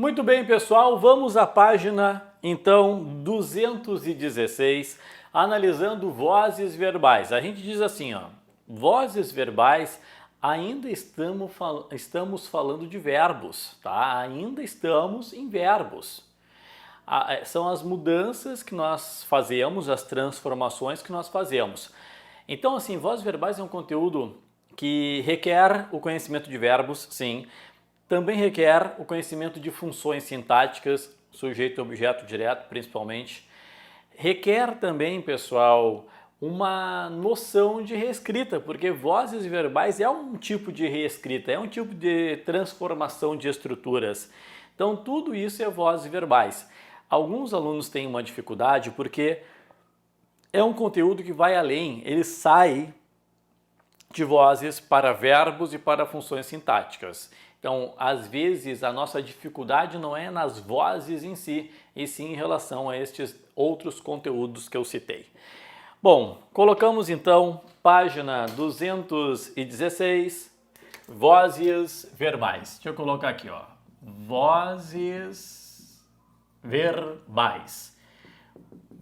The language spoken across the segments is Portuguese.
Muito bem, pessoal, vamos à página, então, 216, analisando vozes verbais. A gente diz assim, ó, vozes verbais, ainda estamos falando de verbos, tá? Ainda estamos em verbos. São as mudanças que nós fazemos, as transformações que nós fazemos. Então, assim, vozes verbais é um conteúdo que requer o conhecimento de verbos, sim. Também requer o conhecimento de funções sintáticas, sujeito, objeto, direto, principalmente. Requer também, pessoal, uma noção de reescrita, porque vozes verbais é um tipo de reescrita, é um tipo de transformação de estruturas. Então, tudo isso é vozes verbais. Alguns alunos têm uma dificuldade porque é um conteúdo que vai além, ele sai de vozes para verbos e para funções sintáticas. Então, às vezes, a nossa dificuldade não é nas vozes em si, e sim em relação a estes outros conteúdos que eu citei. Bom, colocamos então página 216, vozes verbais. Deixa eu colocar aqui, ó. Vozes verbais.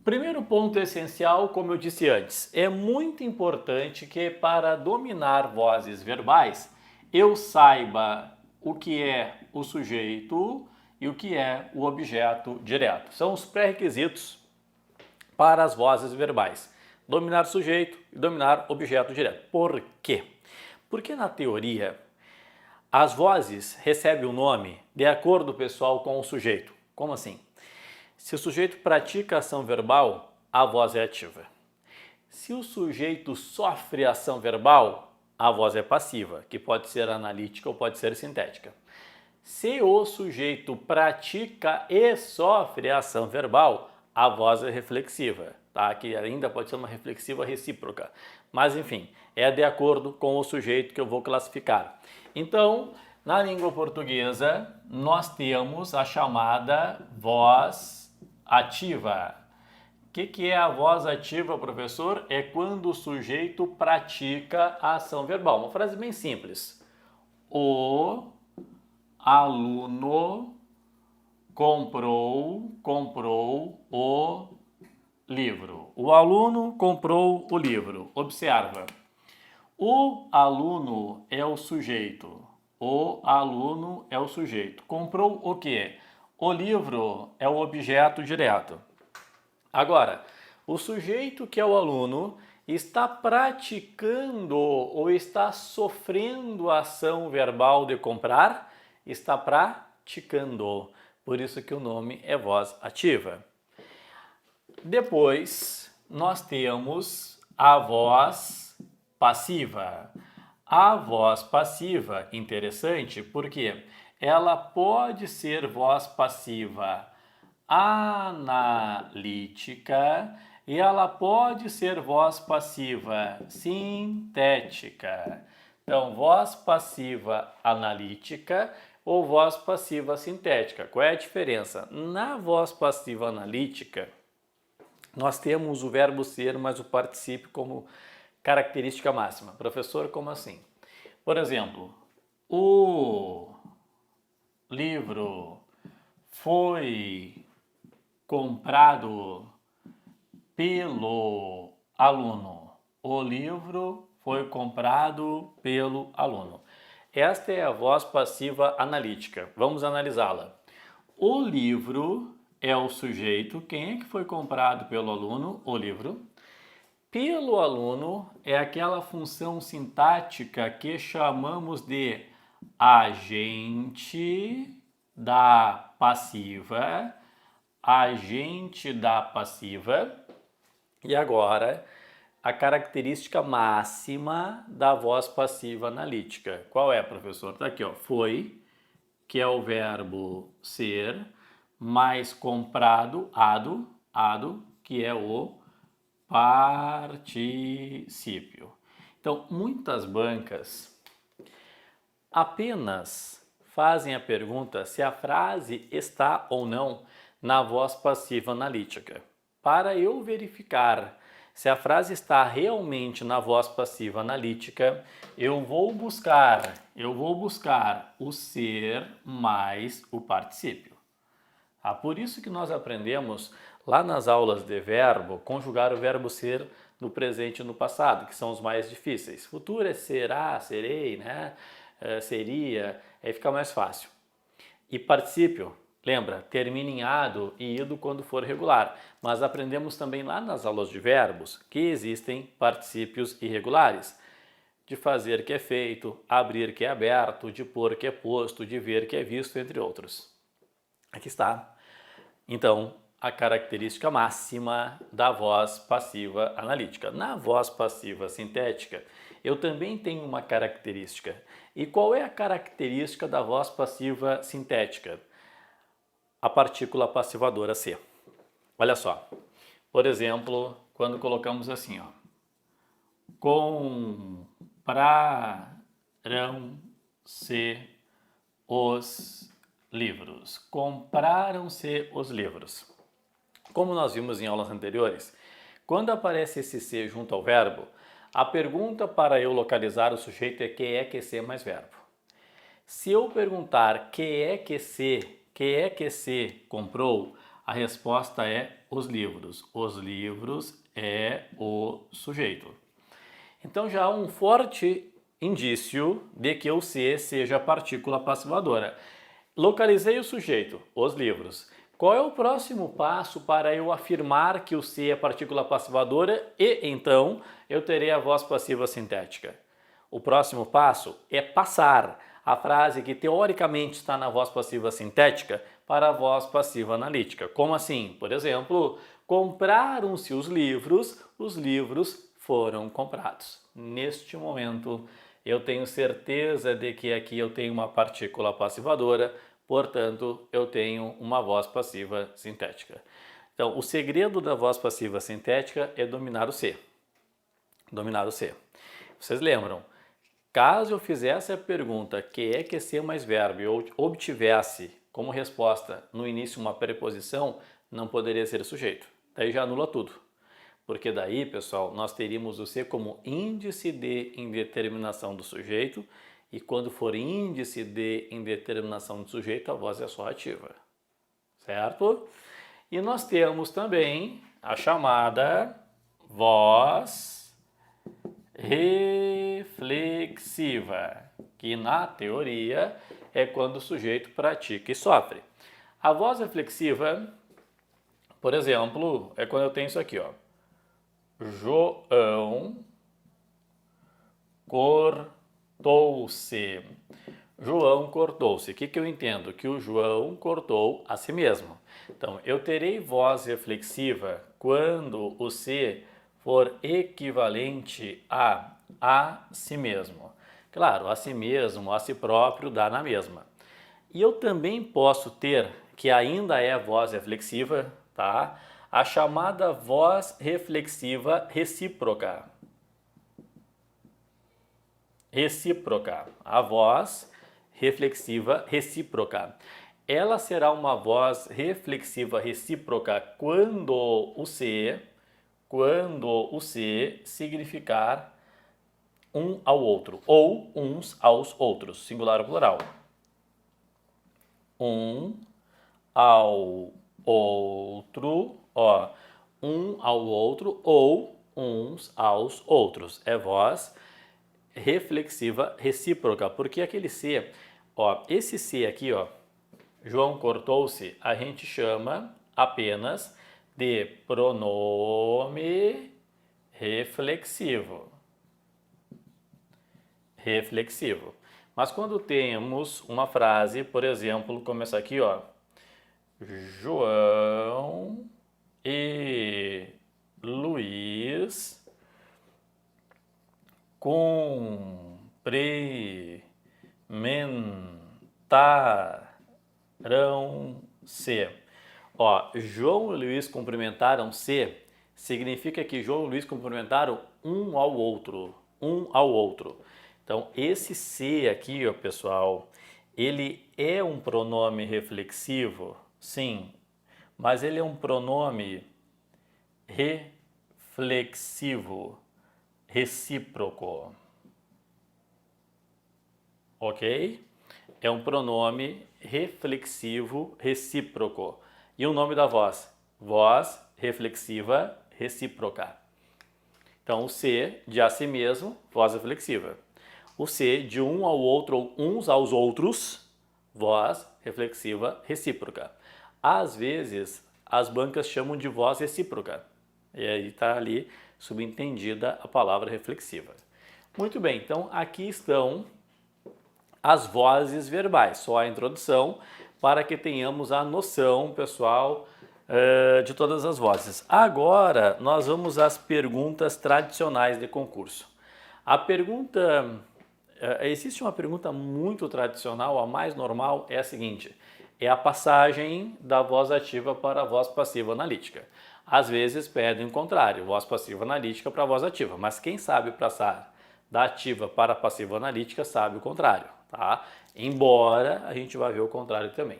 Primeiro ponto essencial, como eu disse antes, é muito importante que para dominar vozes verbais eu saiba o que é o sujeito e o que é o objeto direto. São os pré-requisitos para as vozes verbais. Dominar sujeito e dominar objeto direto. Por quê? Porque na teoria as vozes recebem o nome de acordo, pessoal, com o sujeito. Como assim? Se o sujeito pratica ação verbal, a voz é ativa. Se o sujeito sofre ação verbal, a voz é passiva, que pode ser analítica ou pode ser sintética. Se o sujeito pratica e sofre ação verbal, a voz é reflexiva, tá? Que ainda pode ser uma reflexiva recíproca. Mas enfim, é de acordo com o sujeito que eu vou classificar. Então, na língua portuguesa, nós temos a chamada voz ativa. O que é a voz ativa, professor? É quando o sujeito pratica a ação verbal. Uma frase bem simples. O aluno comprou o livro. O aluno comprou o livro. Observa. O aluno é o sujeito. O aluno é o sujeito. Comprou o quê? O livro é o objeto direto. Agora, o sujeito que é o aluno está praticando ou está sofrendo a ação verbal de comprar? Está praticando. Por isso que o nome é voz ativa. Depois, nós temos a voz passiva. A voz passiva, interessante, porque ela pode ser voz passiva analítica e ela pode ser voz passiva sintética. Então, voz passiva analítica ou voz passiva sintética. Qual é a diferença? Na voz passiva analítica, nós temos o verbo ser, mas o particípio como característica máxima. Professor, como assim? Por exemplo, o livro foi comprado pelo aluno. O livro foi comprado pelo aluno. Esta é a voz passiva analítica. Vamos analisá-la. O livro é o sujeito. Quem é que foi comprado pelo aluno? O livro. Pelo aluno é aquela função sintática que chamamos de agente da passiva. Agente da passiva. E agora, a característica máxima da voz passiva analítica. Qual é, professor? Está aqui, ó. Foi, que é o verbo ser, mais comprado, ado, que é o particípio. Então, muitas bancas apenas fazem a pergunta se a frase está ou não na voz passiva analítica. Para eu verificar Se a frase está realmente na voz passiva analítica, eu vou buscar o ser mais o particípio. Por isso que nós aprendemos lá nas aulas de verbo, conjugar o verbo ser no presente e no passado, que são os mais difíceis. Futuro é será, serei, né? Seria, aí fica mais fácil. E particípio, lembra, termina em ado e ido quando for regular. Mas aprendemos também lá nas aulas de verbos que existem particípios irregulares. De fazer que é feito, abrir que é aberto, de pôr que é posto, de ver que é visto, entre outros. Aqui está, então, a característica máxima da voz passiva analítica. Na voz passiva sintética, eu também tenho uma característica. E qual é a característica da voz passiva sintética? A partícula passivadora C. Olha só, por exemplo, quando colocamos assim, ó, compraram-se os livros. Compraram-se os livros. Como nós vimos em aulas anteriores, quando aparece esse se junto ao verbo, a pergunta para eu localizar o sujeito é que é que se mais verbo. Se eu perguntar que é que se comprou, a resposta é os livros. Os livros é o sujeito. Então já há um forte indício de que o se seja a partícula passivadora. Localizei o sujeito, os livros. Qual é o próximo passo para eu afirmar que o se é partícula passivadora e, então, eu terei a voz passiva sintética? O próximo passo é passar a frase que teoricamente está na voz passiva sintética para a voz passiva analítica. Como assim? Por exemplo, compraram-se os livros foram comprados. Neste momento, eu tenho certeza de que aqui eu tenho uma partícula passivadora, portanto, eu tenho uma voz passiva sintética. Então, o segredo da voz passiva sintética é dominar o se. Dominar o se. Vocês lembram? Caso eu fizesse a pergunta que é que se mais verbo e eu obtivesse como resposta no início uma preposição, não poderia ser sujeito. Daí já anula tudo. Porque daí, pessoal, nós teríamos o se como índice de indeterminação do sujeito e quando for índice de indeterminação do sujeito, a voz é só ativa. Certo? E nós temos também a chamada voz reflexiva, que na teoria é quando o sujeito pratica e sofre. A voz reflexiva, por exemplo, é quando eu tenho isso aqui, ó. João cortou-se. João cortou-se. O que eu entendo? Que o João cortou a si mesmo. Então, eu terei voz reflexiva quando o se for equivalente a si mesmo. Claro, a si mesmo, a si próprio, dá na mesma. E eu também posso ter, que ainda é voz reflexiva, tá? A chamada voz reflexiva recíproca. Recíproca. A voz reflexiva recíproca. Ela será uma voz reflexiva recíproca quando o se significar um ao outro ou uns aos outros, singular ou plural. Um ao outro, ó, um ao outro ou uns aos outros. É voz reflexiva recíproca, porque aquele se, ó, esse se aqui, ó, João cortou-se, a gente chama apenas de pronome reflexivo. Reflexivo. Mas quando temos uma frase, por exemplo, como essa aqui, ó, João e Luiz cumprimentaram-se. Ó, João e Luiz cumprimentaram-se significa que João e Luiz cumprimentaram um ao outro. Um ao outro. Então, esse se aqui, ó, pessoal, ele é um pronome reflexivo? Sim, mas ele é um pronome reflexivo. reflexivo, recíproco. Ok? É um pronome reflexivo recíproco. E o nome da voz? Voz reflexiva recíproca. Então, o C de a si mesmo, voz reflexiva. O C de um ao outro ou uns aos outros, voz reflexiva recíproca. Às vezes, as bancas chamam de voz recíproca. E aí está ali subentendida a palavra reflexiva. Muito bem, então aqui estão as vozes verbais, só a introdução, para que tenhamos a noção, pessoal, de todas as vozes. Agora, nós vamos às perguntas tradicionais de concurso. A pergunta, existe uma pergunta muito tradicional, a mais normal, é a seguinte: é a passagem da voz ativa para a voz passiva analítica. Às vezes pedem o contrário, voz passiva analítica para voz ativa, mas quem sabe passar da ativa para a passiva analítica sabe o contrário, tá? Embora a gente vá ver o contrário também.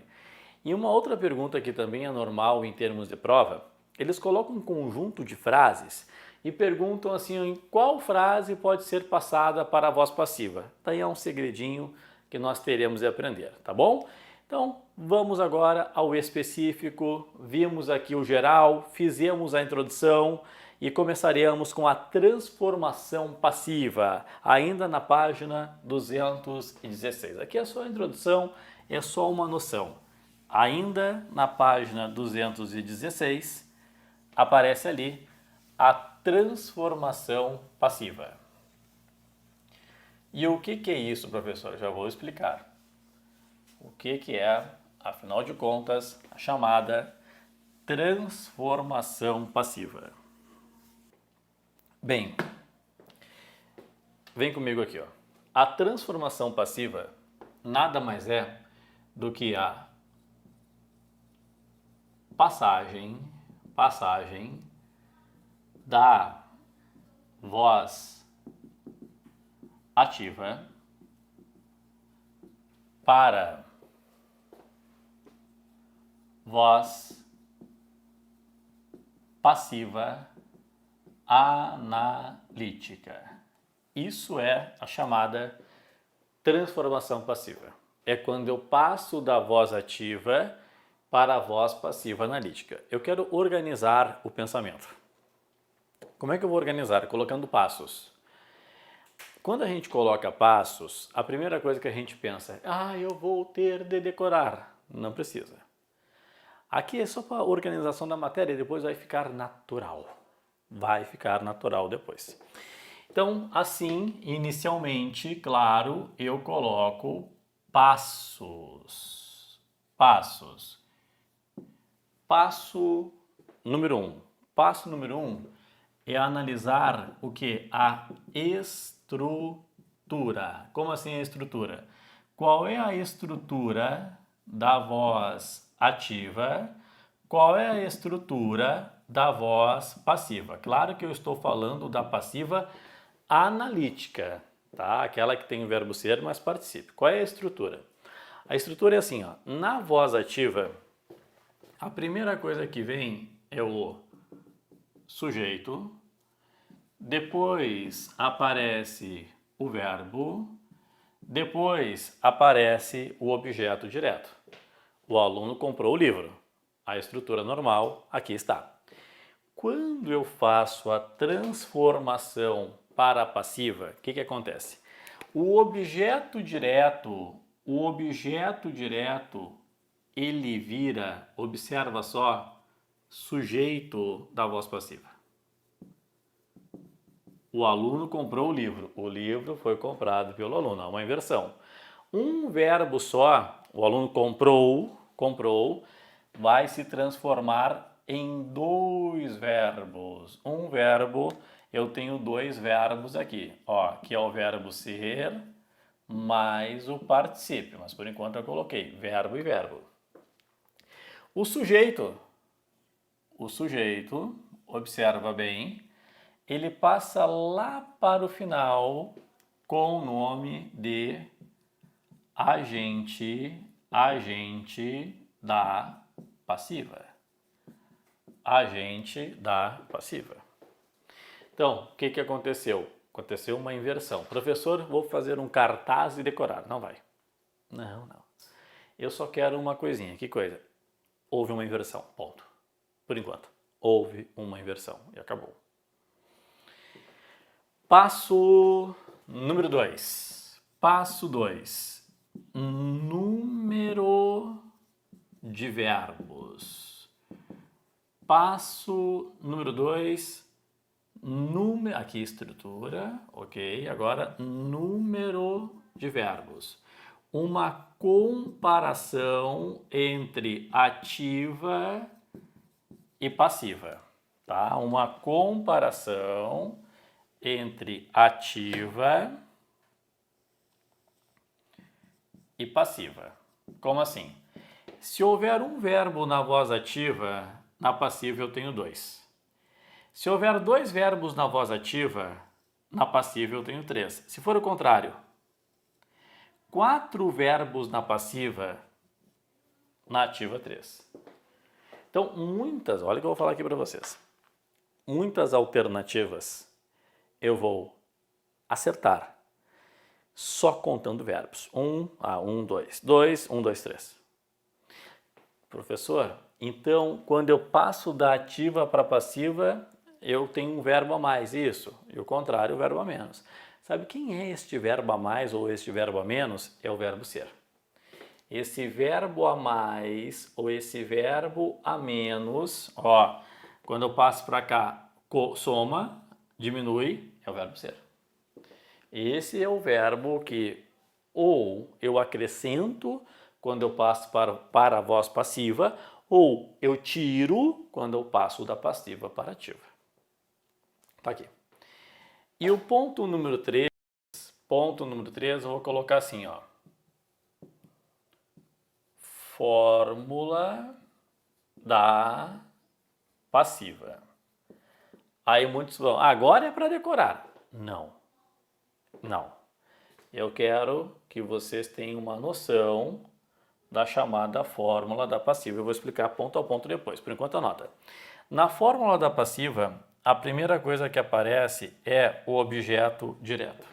E uma outra pergunta que também é normal em termos de prova, eles colocam um conjunto de frases e perguntam assim, em qual frase pode ser passada para a voz passiva. Daí é um segredinho que nós teremos de aprender, tá bom? Então, vamos agora ao específico, vimos aqui o geral, fizemos a introdução e começaremos com a transformação passiva, ainda na página 216. Aqui é só a introdução, é só uma noção. Ainda na página 216, aparece ali a transformação passiva. E o que é isso, professor? Já vou explicar. O que é, afinal de contas, a chamada transformação passiva. Bem, vem comigo aqui, ó. A transformação passiva nada mais é do que a passagem da voz ativa para voz passiva analítica. Isso é a chamada transformação passiva. É quando eu passo da voz ativa para a voz passiva analítica. Eu quero organizar o pensamento. Como é que eu vou organizar? Colocando passos. Quando a gente coloca passos, a primeira coisa que a gente pensa é, eu vou ter de decorar. Não precisa. Aqui é só para a organização da matéria e depois vai ficar natural. Vai ficar natural depois. Então, assim, inicialmente, claro, eu coloco passos. Passos. Passo número 1. Passo número 1 é analisar o que? A estrutura. Como assim a estrutura? Qual é a estrutura da voz ativa? Qual é a estrutura da voz passiva? Claro que eu estou falando da passiva analítica, tá? Aquela que tem o verbo ser, mas participe. Qual é a estrutura? A estrutura é assim, ó. Na voz ativa, a primeira coisa que vem é o sujeito, depois aparece o verbo, depois aparece o objeto direto. O aluno comprou o livro. A estrutura normal aqui está. Quando eu faço a transformação para a passiva, o que acontece? O objeto direto, ele vira, observa só, sujeito da voz passiva. O aluno comprou o livro foi comprado pelo aluno, é uma inversão. Um verbo só, o aluno comprou, vai se transformar em dois verbos. Um verbo, eu tenho dois verbos aqui, ó, que é o verbo ser mais o particípio, mas por enquanto eu coloquei verbo e verbo. O sujeito, observa bem, ele passa lá para o final com o nome de agente da passiva. Agente da passiva. Então, o que aconteceu? Aconteceu uma inversão. Professor, vou fazer um cartaz e decorar. Não vai. Não. Eu só quero uma coisinha. Que coisa? Houve uma inversão. Ponto. Por enquanto. Houve uma inversão. E acabou. Passo número 2. Passo 2. Número de verbos. Passo número 2. Aqui estrutura, ok. Agora, número de verbos. Uma comparação entre ativa e passiva, tá? Uma comparação entre ativa e passiva. Como assim? Se houver um verbo na voz ativa, na passiva eu tenho 2. Se houver 2 verbos na voz ativa, na passiva eu tenho 3. Se for o contrário, 4 verbos na passiva, na ativa 3. Então, olha o que eu vou falar aqui para vocês. Muitas alternativas eu vou acertar só contando verbos. 1, 2, 2, 1, 2, 3. Professor, então quando eu passo da ativa para a passiva, eu tenho um verbo a mais, isso. E o contrário, o verbo a menos. Sabe quem é este verbo a mais ou este verbo a menos? É o verbo ser. Esse verbo a mais ou esse verbo a menos, ó, quando eu passo para cá, soma, diminui, é o verbo ser. Esse é o verbo que ou eu acrescento quando eu passo para a voz passiva, ou eu tiro quando eu passo da passiva para a ativa. Tá aqui. E o ponto número 3, eu vou colocar assim, ó. Fórmula da passiva. Aí muitos vão, agora é para decorar. Não. Eu quero que vocês tenham uma noção da chamada fórmula da passiva. Eu vou explicar ponto a ponto depois. Por enquanto, anota. Na fórmula da passiva, a primeira coisa que aparece é o objeto direto.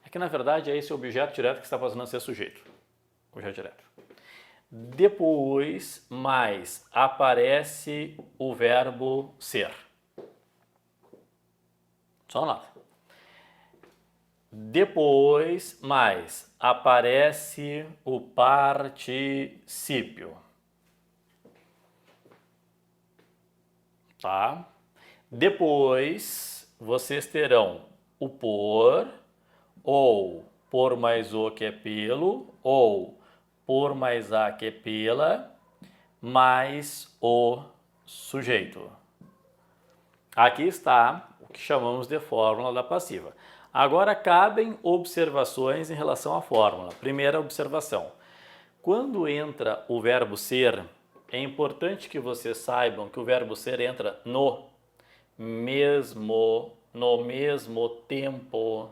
É que, na verdade, é esse objeto direto que está fazendo ser sujeito. Objeto direto. Depois, mais, aparece o verbo ser. Só anota. Depois, mais, aparece o particípio. Tá? Depois, vocês terão o por, ou por mais o que é pelo, ou por mais a que é pela, mais o sujeito. Aqui está o que chamamos de fórmula da passiva. Agora cabem observações em relação à fórmula. Primeira observação. Quando entra o verbo ser, é importante que vocês saibam que o verbo ser entra no mesmo tempo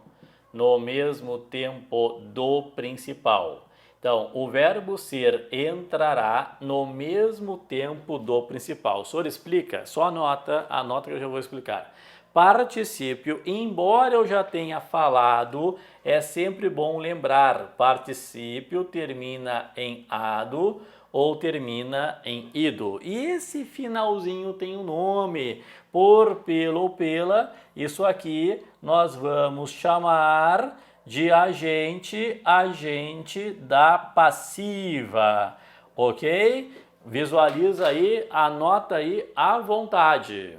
do principal. Então, o verbo ser entrará no mesmo tempo do principal. O senhor explica? Só anota que eu já vou explicar. Particípio, embora eu já tenha falado, é sempre bom lembrar. Particípio termina em ado ou termina em ido. E esse finalzinho tem um nome. Por, pelo ou pela, isso aqui nós vamos chamar de agente da passiva. Ok? Visualiza aí, anota aí à vontade.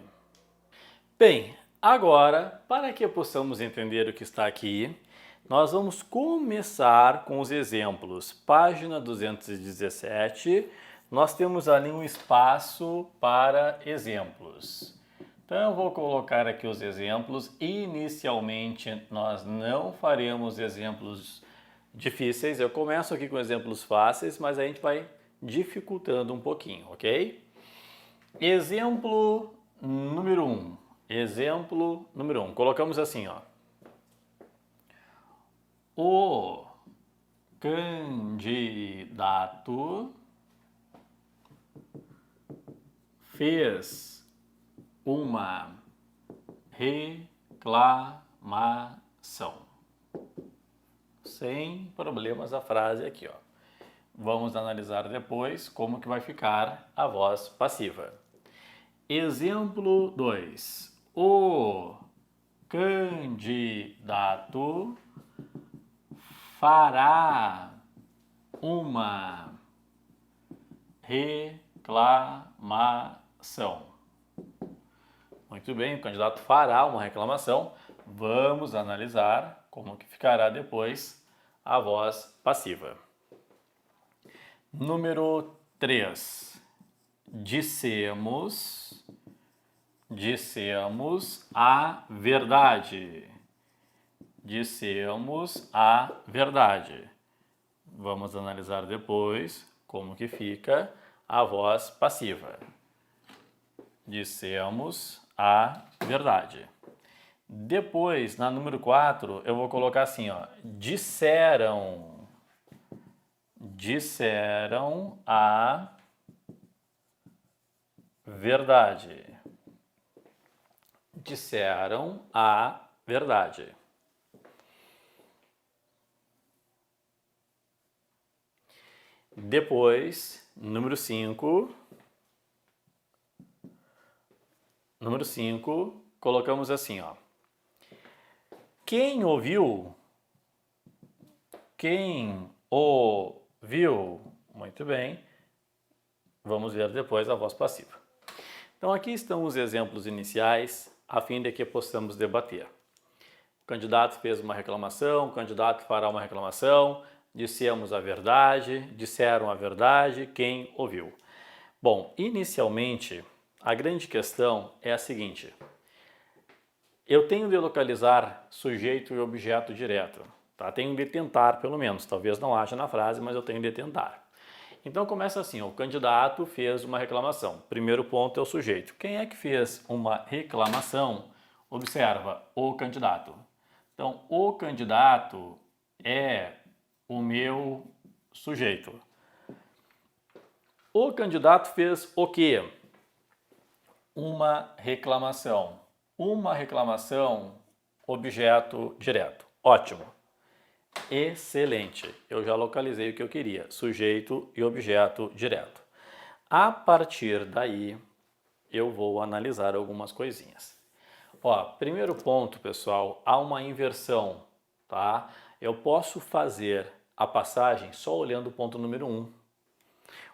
Bem, agora, para que possamos entender o que está aqui, nós vamos começar com os exemplos. Página 217, nós temos ali um espaço para exemplos. Então, eu vou colocar aqui os exemplos. Inicialmente, nós não faremos exemplos difíceis. Eu começo aqui com exemplos fáceis, mas a gente vai dificultando um pouquinho, ok? Exemplo número 1. Exemplo número 1. Colocamos assim, ó. O candidato fez uma reclamação. Sem problemas a frase aqui, ó. Vamos analisar depois como que vai ficar a voz passiva. Exemplo 2. O candidato fará uma reclamação. Muito bem, o candidato fará uma reclamação. Vamos analisar como que ficará depois a voz passiva. Número 3. Dissemos a verdade. Dissemos a verdade. Vamos analisar depois como que fica a voz passiva. Dissemos a verdade. Depois, na número 4, eu vou colocar assim, ó. Disseram a verdade. Disseram a verdade. Depois, número 5, colocamos assim, ó. Quem ouviu? Muito bem. Vamos ver depois a voz passiva. Então, aqui estão os exemplos iniciais, a fim de que possamos debater. O candidato fez uma reclamação, o candidato fará uma reclamação, dissemos a verdade, disseram a verdade, quem ouviu? Bom, inicialmente, a grande questão é a seguinte. Eu tenho de localizar sujeito e objeto direto. Tá? Tenho de tentar, pelo menos. Talvez não haja na frase, mas eu tenho de tentar. Então começa assim, o candidato fez uma reclamação. Primeiro ponto é o sujeito. Quem é que fez uma reclamação? Observa, o candidato. Então, o candidato é o meu sujeito. O candidato fez o quê? Uma reclamação. Uma reclamação, objeto direto. Ótimo. Excelente. Eu já localizei o que eu queria. Sujeito e objeto direto. A partir daí, eu vou analisar algumas coisinhas. Ó, primeiro ponto, pessoal, há uma inversão, tá? Eu posso fazer a passagem só olhando o ponto número 1.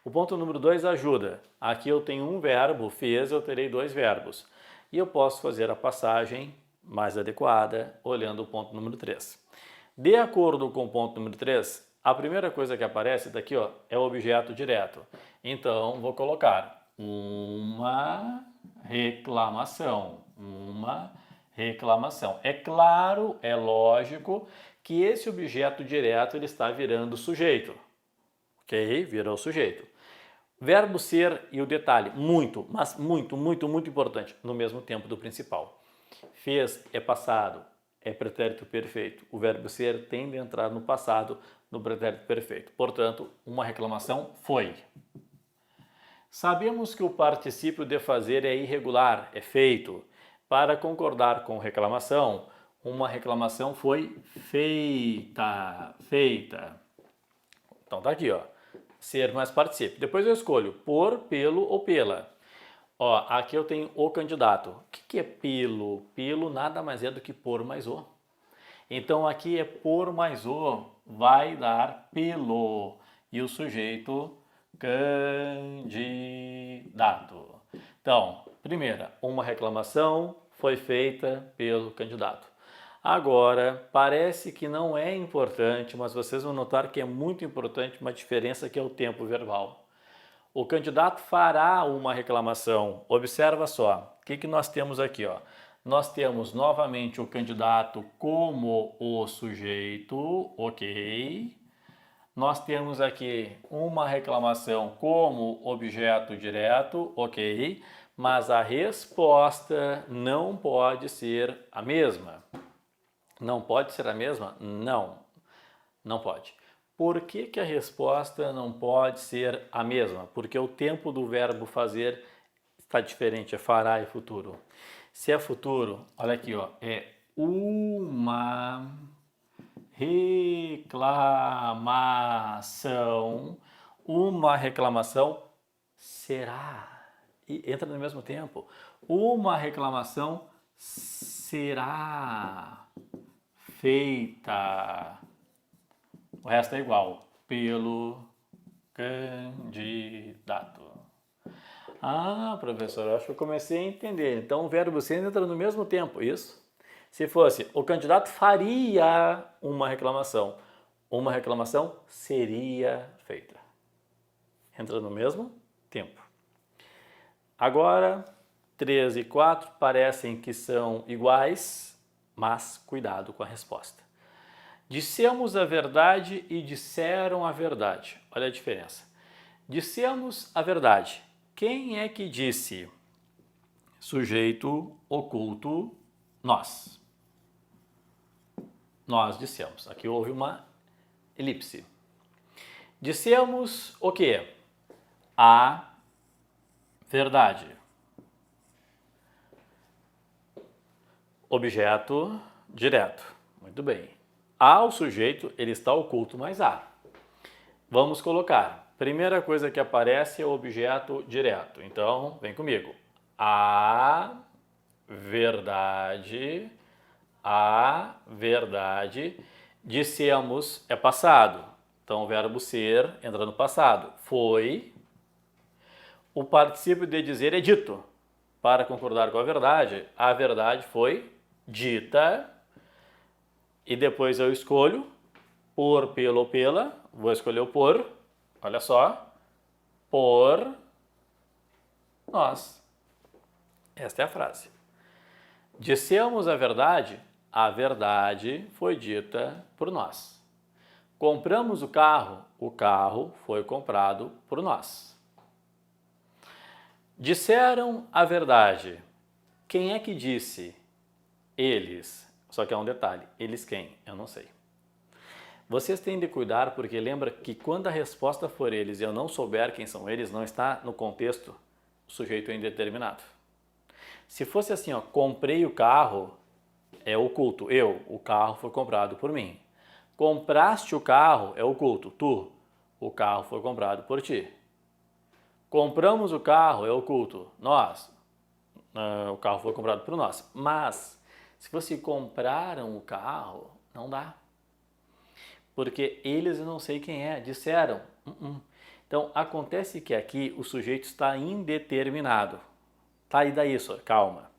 O ponto número 2 ajuda. Aqui eu tenho um verbo, fez, eu terei 2 verbos. E eu posso fazer a passagem mais adequada olhando o ponto número 3. De acordo com o ponto número 3, a primeira coisa que aparece daqui, ó, é o objeto direto. Então, vou colocar uma reclamação. Uma reclamação. É claro, é lógico que esse objeto direto ele está virando sujeito. Ok? Virou sujeito. Verbo ser e o detalhe, muito, mas muito importante, no mesmo tempo do principal. Fez é passado, é pretérito perfeito. O verbo ser tem de entrar no passado, no pretérito perfeito. Portanto, uma reclamação foi. Sabemos que o particípio de fazer é irregular, é feito. Para concordar com reclamação, uma reclamação foi feita. Então tá aqui, ó. Ser mais particípio. Depois eu escolho por, pelo ou pela. Ó, aqui eu tenho o candidato. O que é pelo? Pelo nada mais é do que por mais o. Então aqui é por mais o, vai dar pelo. E o sujeito, candidato. Então, primeira, uma reclamação foi feita pelo candidato. Agora, parece que não é importante, mas vocês vão notar que é muito importante uma diferença que é o tempo verbal. O candidato fará uma reclamação. Observa só, o que nós temos aqui? Ó? Nós temos novamente o candidato como o sujeito, ok. Nós temos aqui uma reclamação como objeto direto, ok. Mas a resposta não pode ser a mesma. Não pode ser a mesma? Não, não pode. Por que a resposta não pode ser a mesma? Porque o tempo do verbo fazer está diferente, é fará e futuro. Se é futuro, olha aqui, ó, é uma reclamação. Uma reclamação será. E entra no mesmo tempo. Uma reclamação será feita. O resto é igual. Pelo candidato. Ah, professor, eu acho que eu comecei a entender. Então o verbo ser entra no mesmo tempo, isso? Se fosse, o candidato faria uma reclamação seria feita. Entra no mesmo tempo. Agora, 3 e 4 parecem que são iguais, mas cuidado com a resposta. Dissemos a verdade e disseram a verdade. Olha a diferença. Dissemos a verdade. Quem é que disse? Sujeito oculto, nós. Nós dissemos. Aqui houve uma elipse. Dissemos o quê? A verdade. Objeto direto. Muito bem. A, o sujeito, ele está oculto, mas A. Vamos colocar. Primeira coisa que aparece é o objeto direto. Então, vem comigo. A verdade. A verdade. Dissemos é passado. Então, o verbo ser entra no passado. Foi. O particípio de dizer é dito. Para concordar com a verdade foi dita. E depois eu escolho por, pelo ou pela. Vou escolher o por. Olha só. Por nós. Esta é a frase. Dissemos a verdade foi dita por nós. Compramos o carro foi comprado por nós. Disseram a verdade. Quem é que disse? Eles. Só que há um detalhe. Eles quem? Eu não sei. Vocês têm de cuidar porque lembra que quando a resposta for eles e eu não souber quem são eles, não está no contexto o sujeito indeterminado. Se fosse assim, ó, comprei o carro, é oculto. Eu, o carro foi comprado por mim. Compraste o carro, é oculto. Tu, o carro foi comprado por ti. Compramos o carro, é oculto. Nós, o carro foi comprado por nós. Mas, se você compraram o carro, não dá. Porque eles eu não sei quem é, disseram. Então, acontece que aqui o sujeito está indeterminado. Tá, e daí isso? Calma.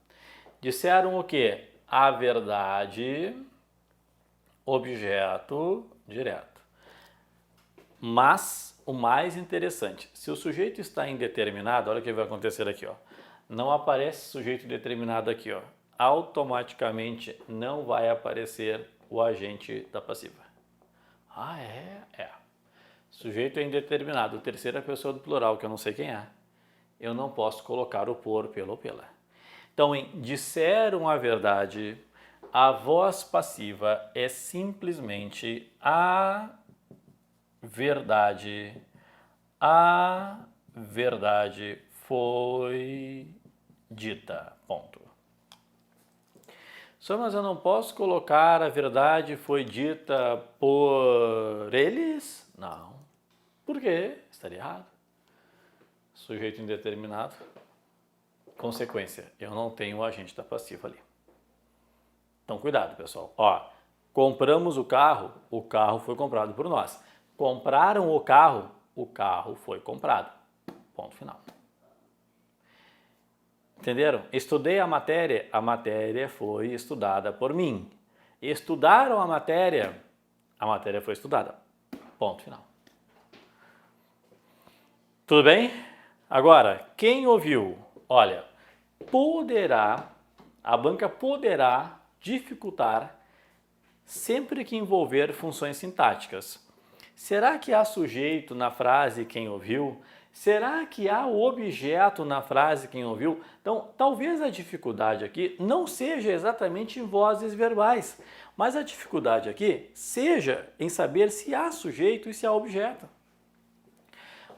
Disseram o quê? A verdade, objeto direto. Mas, o mais interessante, se o sujeito está indeterminado, olha o que vai acontecer aqui, ó. Não aparece sujeito determinado aqui, ó. Automaticamente não vai aparecer o agente da passiva. Ah, é? É. Sujeito é indeterminado, terceira pessoa do plural, que eu não sei quem é. Eu não posso colocar o por, pelo ou pela. Então, em disseram a verdade, a voz passiva é simplesmente a verdade. A verdade foi dita. Ponto. Só, mas eu não posso colocar a verdade foi dita por eles? Não. Por quê? Estaria errado. Sujeito indeterminado. Consequência, eu não tenho o agente da passiva ali. Então, cuidado, pessoal. Ó, compramos o carro foi comprado por nós. Compraram o carro foi comprado. Ponto final. Entenderam? Estudei a matéria foi estudada por mim. Estudaram a matéria foi estudada. Ponto final. Tudo bem? Agora, quem ouviu? Olha, a banca poderá dificultar sempre que envolver funções sintáticas. Será que há sujeito na frase quem ouviu? Será que há objeto na frase quem ouviu? Então, talvez a dificuldade aqui não seja exatamente em vozes verbais, mas a dificuldade aqui seja em saber se há sujeito e se há objeto.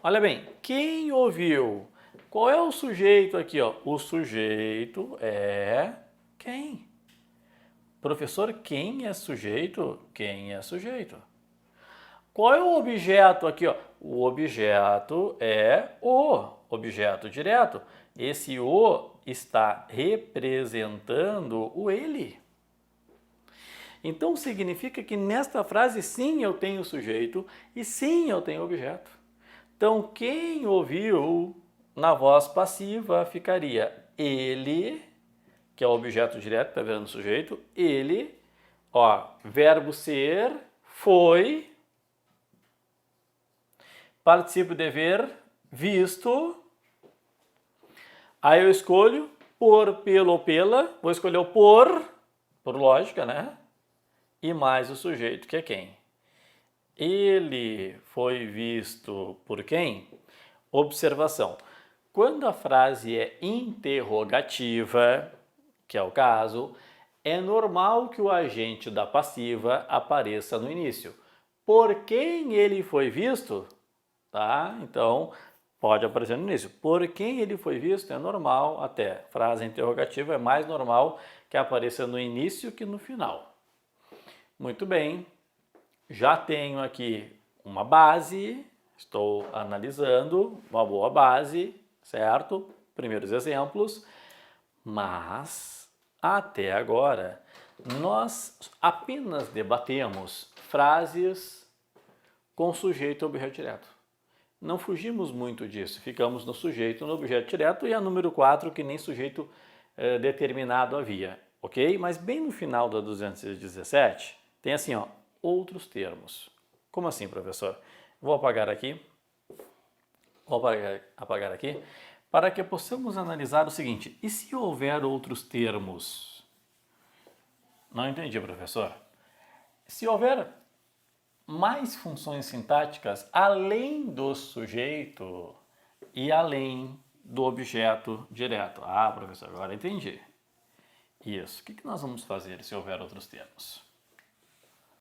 Olha bem, quem ouviu? Qual é o sujeito aqui, ó? O sujeito é quem? Professor, quem é sujeito? Quem é sujeito? Qual é o objeto aqui, ó? O objeto é o objeto direto. Esse o está representando o ele. Então significa que nesta frase sim eu tenho sujeito e sim eu tenho objeto. Então quem ouviu na voz passiva ficaria ele, que é o objeto direto, está vendo o sujeito, ele, ó, verbo ser, foi, participo dever, visto. Aí eu escolho por, pelo ou pela, vou escolher o por lógica, né? E mais o sujeito, que é quem? Ele foi visto por quem? Observação. Quando a frase é interrogativa, que é o caso, é normal que o agente da passiva apareça no início. Por quem ele foi visto? Tá? Então, pode aparecer no início. Por quem ele foi visto é normal até. Frase interrogativa é mais normal que apareça no início que no final. Muito bem. Já tenho aqui uma base, estou analisando uma boa base, certo? Primeiros exemplos, mas até agora nós apenas debatemos frases com sujeito e objeto direto. Não fugimos muito disso, ficamos no sujeito, no objeto direto e a número 4 que nem sujeito determinado havia, ok? Mas bem no final da 217 tem assim, ó, outros termos. Como assim, professor? Vou apagar aqui. Vou apagar aqui para que possamos analisar o seguinte. E se houver outros termos? Não entendi, professor. Se houver mais funções sintáticas além do sujeito e além do objeto direto. Ah, professor, agora entendi. Isso. O que nós vamos fazer se houver outros termos?